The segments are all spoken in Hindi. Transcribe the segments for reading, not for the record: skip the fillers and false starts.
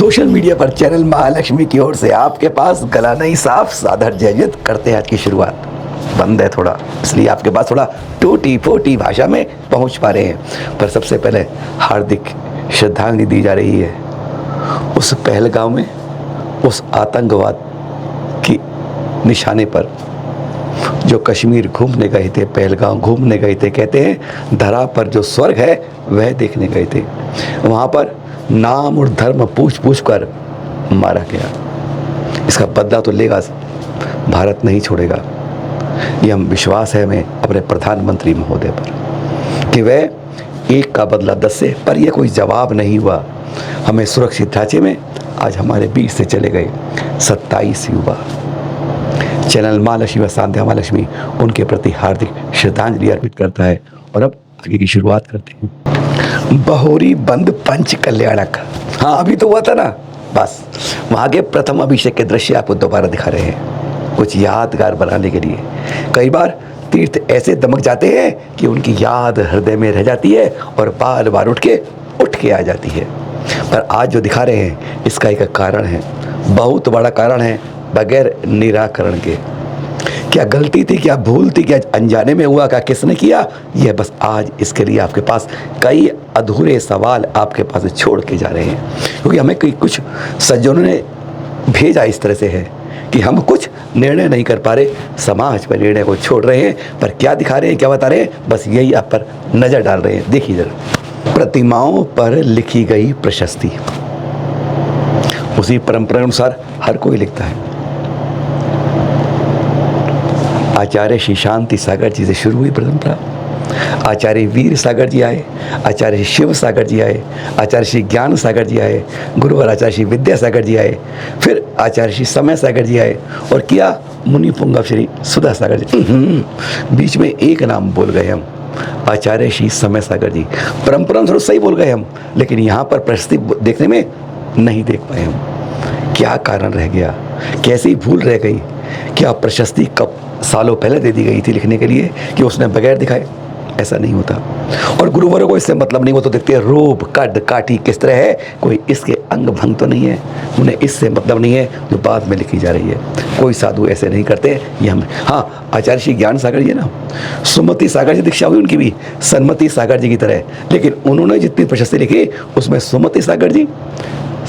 सोशल मीडिया पर चैनल महालक्ष्मी की ओर से आपके पास गला नहीं साफ साधा जयजत करते हैं आज की शुरुआत। बंद है थोड़ा, इसलिए आपके पास थोड़ा टूटी फोटी भाषा में पहुंच पा रहे हैं। पर सबसे पहले हार्दिक श्रद्धांजलि दी जा रही है उस पहलगाम में उस आतंकवाद की निशाने पर जो कश्मीर घूमने गए थे, पहलगाम घूमने गए थे। कहते हैं धरा पर जो स्वर्ग है वह देखने गए थे। वहाँ पर नाम और धर्म पूछ पूछ कर मारा गया। इसका बदला तो लेगा, भारत नहीं छोड़ेगा। ये हम विश्वास है हमें अपने प्रधानमंत्री महोदय पर कि वह एक का बदला 10 से, पर यह कोई जवाब नहीं हुआ। हमें सुरक्षित ढांचे में आज हमारे बीच से चले गए 27 युवा। चैनल महालक्ष्मी व सांध्या महालक्ष्मी उनके प्रति हार्दिक श्रद्धांजलि अर्पित करता है। और अब आगे की शुरुआत करते हैं। बहोरी बंद पंच कल्याणक, हाँ अभी तो हुआ था ना, बस वहाँ के प्रथम अभिषेक के दृश्य आपको दोबारा दिखा रहे हैं कुछ यादगार बनाने के लिए। कई बार तीर्थ ऐसे दमक जाते हैं कि उनकी याद हृदय में रह जाती है और बार बार उठ के आ जाती है। पर आज जो दिखा रहे हैं इसका एक कारण है, बहुत बड़ा कारण है, बगैर निराकरण के। क्या गलती थी, क्या भूल थी, क्या अनजाने में हुआ, क्या किसने किया, यह बस आज इसके लिए आपके पास कई अधूरे सवाल आपके पास छोड़ के जा रहे हैं। क्योंकि हमें कुछ सज्जनों ने भेजा इस तरह से है कि हम कुछ निर्णय नहीं कर पा रहे, समाज पर निर्णय को छोड़ रहे हैं। पर क्या दिखा रहे हैं, क्या बता रहे हैं, बस यही आप पर नज़र डाल रहे हैं। देखिए जरा, प्रतिमाओं पर लिखी गई प्रशस्ति उसी परंपरा अनुसार हर कोई लिखता है। आचार्य श्री शांति सागर जी से शुरू हुई परंपरा। आचार्य वीर सागर जी आए, आचार्य श्री शिव सागर जी आए, आचार्य श्री ज्ञान सागर जी आए, गुरुवर आचार्य श्री विद्या सागर जी आए, फिर आचार्य श्री समय सागर जी आए और किया मुनि पुंगव श्री सुधा सागर जी। बीच में एक नाम बोल गए हम, आचार्य श्री समय सागर जी। परंपरा थोड़ा सही बोल गए हम, लेकिन यहाँ पर प्रशस्ति देखने में नहीं देख पाए हम। क्या कारण रह गया, कैसी भूल रह गई? क्या प्रशस्ति कब सालों पहले दे दी गई थी लिखने के लिए कि उसने बगैर दिखाए? ऐसा नहीं होता। और गुरुवरों को इससे मतलब नहीं, वो तो देखते हैं रूप कद काठी किस तरह है, कोई इसके अंग भंग तो नहीं है। उन्हें इससे मतलब नहीं है जो बाद में लिखी जा रही है। कोई साधु ऐसे नहीं करते ये हम। हाँ, आचार्य श्री ज्ञान सागर जी ना, सुमति सागर जी दीक्षा हुई उनकी भी सन्मति सागर जी की तरह, लेकिन उन्होंने जितनी प्रशस्ति लिखी उसमें सुमति सागर जी,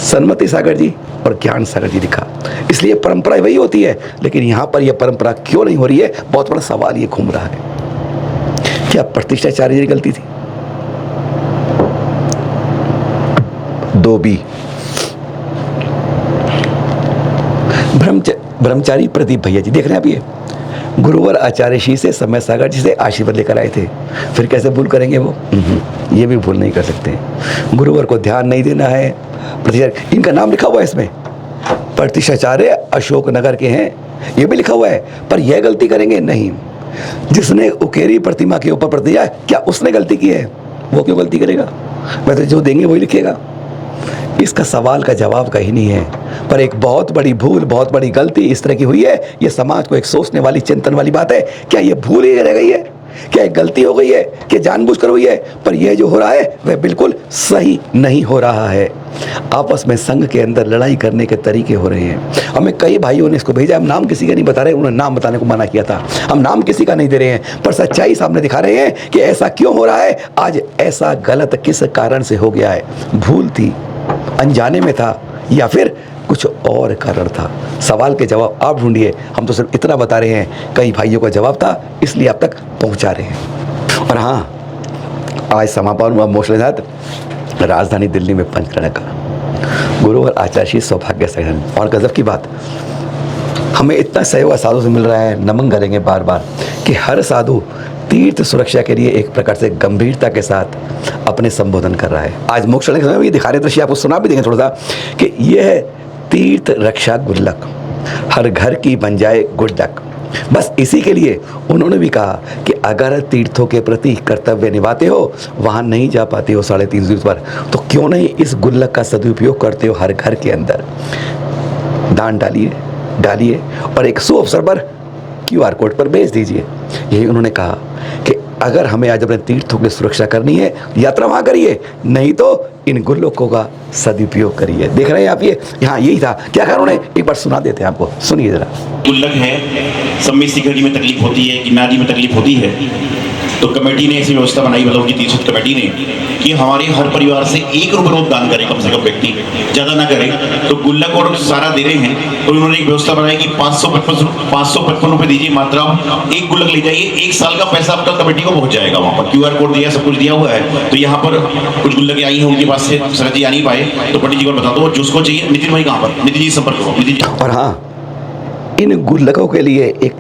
सन्मति सागर जी और ज्ञान सागर जी लिखा। इसलिए परंपरा वही होती है, लेकिन यहाँ पर यह परंपरा क्यों नहीं हो रही है, बहुत बड़ा सवाल ये घूम रहा है। क्या प्रतिष्ठाचार्य जी की गलती थी? 2B ब्रह्मचारी प्रदीप भैया जी देख रहे हैं आप, ये गुरुवर आचार्य श्री से समय सागर जी से आशीर्वाद लेकर आए थे। फिर कैसे भूल करेंगे वो? ये भी भूल नहीं कर सकते। गुरुवर को ध्यान नहीं देना है। प्रतिष्ठा, इनका नाम लिखा हुआ है इसमें, प्रतिष्ठाचार्य अशोक नगर के हैं, ये भी लिखा हुआ है। पर यह गलती करेंगे नहीं। जिसने उकेरी प्रतिमा के ऊपर प्रतिष्ठा, क्या उसने गलती की है? वो क्यों गलती करेगा? मैं तो जो देंगे वही लिखेगा। इसका सवाल का जवाब कहीं नहीं है। पर एक बहुत बड़ी भूल, बहुत बड़ी गलती इस तरह की हुई है। ये समाज को एक सोचने वाली, चिंतन वाली बात है। क्या ये भूल ही रह गई है? क्या एक गलती हो गई है कि जानबूझकर हुई है? पर यह जो हो रहा है वह बिल्कुल सही नहीं हो रहा है। आपस में संघ के अंदर लड़ाई करने के तरीके हो रहे हैं। हमें कई भाइयों ने इसको भेजा, हम नाम किसी का नहीं बता रहे, उन्होंने नाम बताने को मना किया था। हम नाम किसी का नहीं दे रहे हैं, पर सच्चाई सामने दिखा रहे हैं कि ऐसा क्यों हो रहा है। आज ऐसा गलत किस कारण से हो गया है? भूल थी, अनजाने में था, या फिर कुछ और कारण था? सवाल के जवाब आप ढूंढिए। हम तो सिर्फ इतना बता रहे हैं, कई भाइयों का जवाब था इसलिए आप तक पहुंचा रहे हैं। और हाँ, आज समापन हुआ मोक्षदात राजधानी दिल्ली में पंचकर्णा का गुरुवर आचार्य श्री सौभाग्य सघन। और गजब की बात, हमें इतना सहयोग साधु से मिल रहा है, नमन करेंगे बार बार कि हर साधु तीर्थ सुरक्षा के लिए एक प्रकार से गंभीरता के साथ अपने संबोधन कर रहा है। आज मोक्ष के समय भी दिखा रहे दृश्य आपको सुना भी देंगे थोड़ा सा कि यह तीर्थ रक्षा गुल्लक हर घर की बन जाए गुड्डक। बस इसी के लिए उन्होंने भी कहा कि अगर तीर्थों के प्रति कर्तव्य निभाते हो, वहाँ नहीं जा पाते हो 3.5 दूर पर, तो क्यों नहीं इस गुल्लक का सदुपयोग करते हो हर घर के अंदर। दान डालिए और एक शुभ अवसर पर QR कोड पर भेज दीजिए। यही उन्होंने कहा कि अगर हमें आज अपने तीर्थों की सुरक्षा करनी है, यात्रा वहाँ करिए, नहीं तो इन गुल्लकों का सदुपयोग करिए। देख रहे हैं आप ये, यहाँ यही था। क्या कारण है, एक बार सुना देते हैं आपको, सुनिए जरा। गुल्लक है, सब में सिगड़ी में तकलीफ होती है, गिनारी में तकलीफ होती है, तो कमेटी ने ऐसी व्यवस्था बनाई, मतलब की तीसरी कमेटी ने, कि हमारे हर परिवार से 1 रुपये रोज दान करे, कम से कम व्यक्ति ज़्यादा ना करे। तो गुल्लक और सारा दे रहे हैं, तो उन्होंने एक व्यवस्था बनाई कि 555 रुपये दीजिए मात्रा, एक गुल्लक ले जाइए, 1 साल का पैसा आपका कमेटी को पहुंच जाएगा। वहाँ पर QR कोड दिया, सब कुछ दिया हुआ है। तो यहाँ पर कुछ गुल्लकें आई हैं, उनके पास से शरद जी आ नहीं पाए, तो पंडित जी को बता दो, जिसको चाहिए। नितिन भाई कहाँ पर, नितिन जी संपर्क करो, नितिन जी। और हाँ, इन गुल्लकों के लिए एक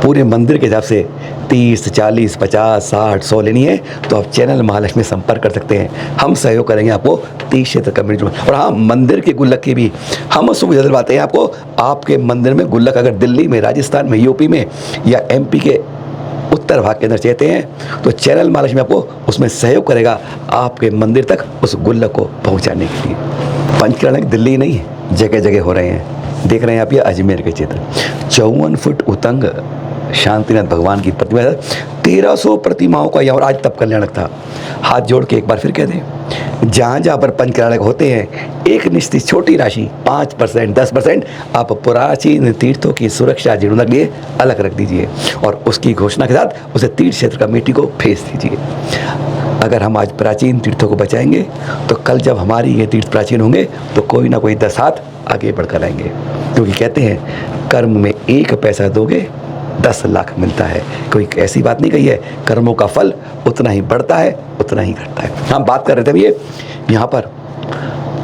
पूरे मंदिर के हिसाब से 30, 40, 50, 60, 100 लेनी है तो आप चैनल महालक्ष्मी संपर्क कर सकते हैं। हम सहयोग करेंगे आपको 30 क्षेत्र कमेटी में। और हाँ, मंदिर के गुल्लक की भी हम सुविधा दिलवाते हैं आपको। आपके मंदिर में गुल्लक अगर दिल्ली में, राजस्थान में, यूपी में या MP के उत्तर भाग के अंदर चाहते हैं तो चैनल महालक्ष्मी आपको उसमें सहयोग करेगा आपके मंदिर तक उस गुल्लक को पहुँचाने के लिए। पंचकर्णक दिल्ली नहीं, जगह जगह हो रहे हैं। देख रहे हैं आप ये अजमेर के चित्र। 54 फुट उतंग शांतिनाथ भगवान की प्रतिमा, 1300 प्रतिमाओं का यहाँ। और आज तप कल्याणक था। हाथ जोड़ के एक बार फिर कह दें, जहाँ जहाँ पर पंचकर्णक होते हैं एक निश्चित छोटी राशि 5%, 10% आप प्राचीन तीर्थों की सुरक्षा जीर्णों के लिए अलग रख दीजिए और उसकी घोषणा के साथ उसे तीर्थ क्षेत्र कमेटी को भेज दीजिए। अगर हम आज प्राचीन तीर्थों को बचाएंगे तो कल जब हमारी ये तीर्थ प्राचीन होंगे तो कोई ना कोई 10 हाथ आगे बढ़कर आएंगे। क्योंकि कहते हैं कर्म में 1 पैसा दोगे 10 लाख मिलता है। कोई ऐसी बात नहीं कही है। कर्मों का फल उतना ही बढ़ता है, उतना ही घटता है। हम बात कर रहे थे भैया, यहाँ पर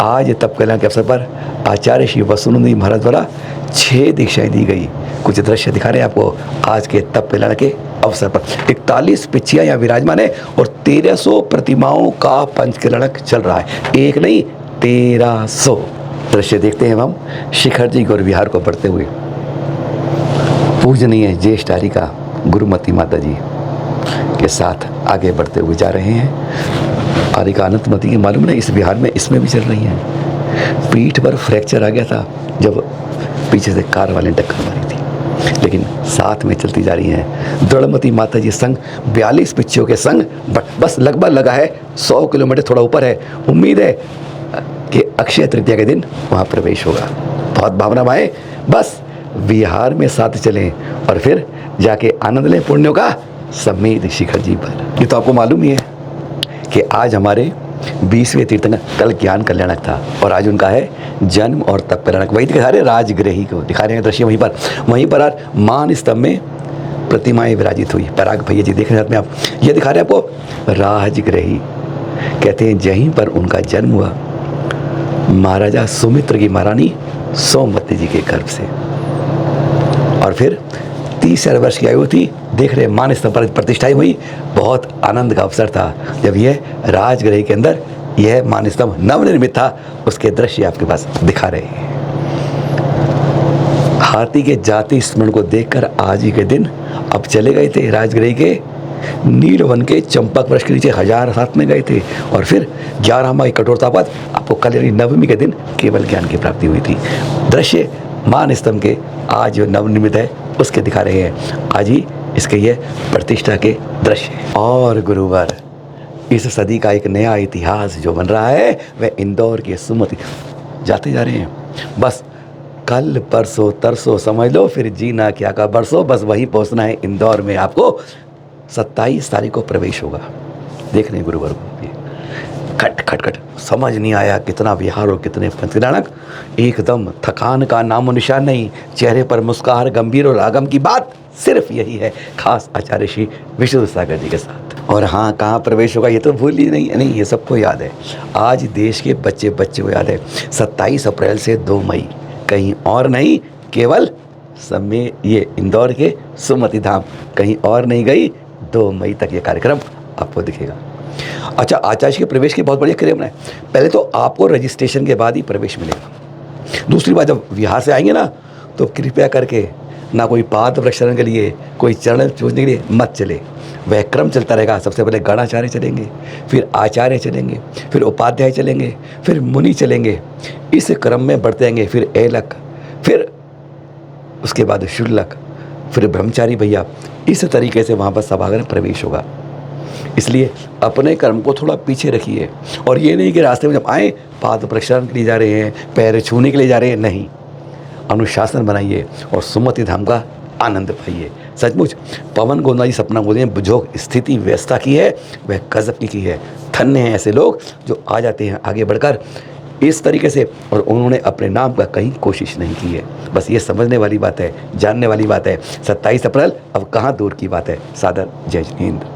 आज तप कल्याण के अवसर पर आचार्य श्री वसुनंदी महाराज द्वारा 6 दीक्षाएं दी गई। कुछ दृश्य दिखा रहे हैं आपको आज के तप कल्याण के अवसर पर। 41 पिछियाँ यहाँ विराजमान है और 1300 प्रतिमाओं का पंचकर्णक चल रहा है। एक नहीं, 1300 दृश्य देखते हैं हम शिखर जी गौर विहार को बढ़ते हुए। पूजनीय ज्येष्ठ हरिका गुरुमती माता जी के साथ आगे बढ़ते हुए जा रहे हैं। हरिका अनंतमती की मालूम नहीं इस विहार में इसमें भी चल रही हैं। पीठ पर फ्रैक्चर आ गया था जब पीछे से कार वाले ने टक्कर मारी थी, लेकिन साथ में चलती जा रही हैं। दृढ़मती माता जी संग 42 पिछियों के संग बस लगभग लगा है 100 किलोमीटर थोड़ा ऊपर है। उम्मीद है कि अक्षय तृतीया के दिन वहाँ प्रवेश होगा। बहुत भावना है, बस विहार में साथ चलें और फिर जाके आनंद लें पुण्यों का समेत शिखर जी पर। ये तो आपको मालूम ही है कि आज हमारे 20वें तीर्थंकर, कल ज्ञान कल्याणक था और आज उनका है जन्म और तप कल्याणक। वही दिखा रहे राजगृही को दिखा रहे हैं दृश्य वहीं पर आज मान स्तंभ में प्रतिमाएं विराजित हुई। पराग भैया जी देख रहे हैं में आप, ये दिखा रहे हैं आपको राजगृही। कहते हैं जहीं पर उनका जन्म हुआ महाराजा सुमित्र की महारानी सोमवती जी के गर्भ से, और फिर 30 वर्ष की आयु थी। देख रहे मान स्तंभ पर प्रतिष्ठाई हुई। बहुत आनंद का अवसर था जब यह राजगृह के अंदर यह मान स्तंभ नवनिर्मित था। उसके दृश्य आपके पास दिखा रहे हैं। हाथी के जाति स्मरण को देखकर आज ही के दिन अब चले गए थे राजगृह के नीलवन के चंपक वृक्ष के नीचे 1000 साथ में गए थे और फिर 11 माह की कठोरता बाद आपको कल यानी नवमी के दिन केवल ज्ञान की प्राप्ति हुई थी। दृश्य मान स्तंभ के आज जो नवनिर्मित है उसके दिखा रहे हैं। आज ही इसके ये प्रतिष्ठा के दृश्य। और गुरुवर इस सदी का एक नया इतिहास जो बन रहा है वह इंदौर के सुमति जाते जा रहे हैं। बस कल परसों तरसों समझ लो, फिर जीना क्या का बरसों, बस वहीं पहुंचना है इंदौर में। आपको 27 तारीख को प्रवेश होगा। देख रहे हैं गुरुवर को खट खट खट, समझ नहीं आया कितना विहार और कितने पंचकर्णक। एकदम थकान का नामो निशान नहीं, चेहरे पर मुस्कुराहट गंभीर और आगम की बात सिर्फ यही है, खास आचार्य श्री विष्णु सागर जी के साथ। और हाँ, कहाँ प्रवेश होगा ये तो भूल ही नहीं, ये सबको याद है। आज देश के बच्चे को याद है 27 अप्रैल से 2 मई, कहीं और नहीं, केवल समय ये इंदौर के सुमति धाम, कहीं और नहीं गई। 2 मई तक ये कार्यक्रम आपको दिखेगा। अच्छा, आचार्य के प्रवेश की बहुत बढ़िया क्रिया है। पहले तो आपको रजिस्ट्रेशन के बाद ही प्रवेश मिलेगा। दूसरी बात, जब बिहार से आएंगे ना तो कृपया करके ना कोई पाद प्रक्षरण के लिए, कोई चरण पूजने के लिए मत चले। वह क्रम चलता रहेगा। सबसे पहले गणाचार्य चलेंगे, फिर आचार्य चलेंगे, फिर उपाध्याय चलेंगे, फिर मुनि चलेंगे। इस क्रम में बढ़ते जाएंगे। फिर एलक, फिर उसके बाद शुल्लक, फिर ब्रह्मचारी भैया। इस तरीके से वहाँ पर सभागार प्रवेश होगा। इसलिए अपने कर्म को थोड़ा पीछे रखिए, और ये नहीं कि रास्ते में जब आए पाद प्रक्षालन के लिए जा रहे हैं, पैर छूने के लिए जा रहे हैं, नहीं, अनुशासन बनाइए और सुमति धाम का आनंद पाइए। सचमुच पवन गोंदा जी सपना गोंदा ने जो स्थिति व्यवस्था की है वह गजब की है। धन्य हैं ऐसे लोग जो आ जाते हैं आगे बढ़कर इस तरीके से, और उन्होंने अपने नाम का कहीं कोशिश नहीं की है। बस ये समझने वाली बात है, जानने वाली बात है। 27 अप्रैल अब कहाँ दूर की बात है। सादर जय हिंद।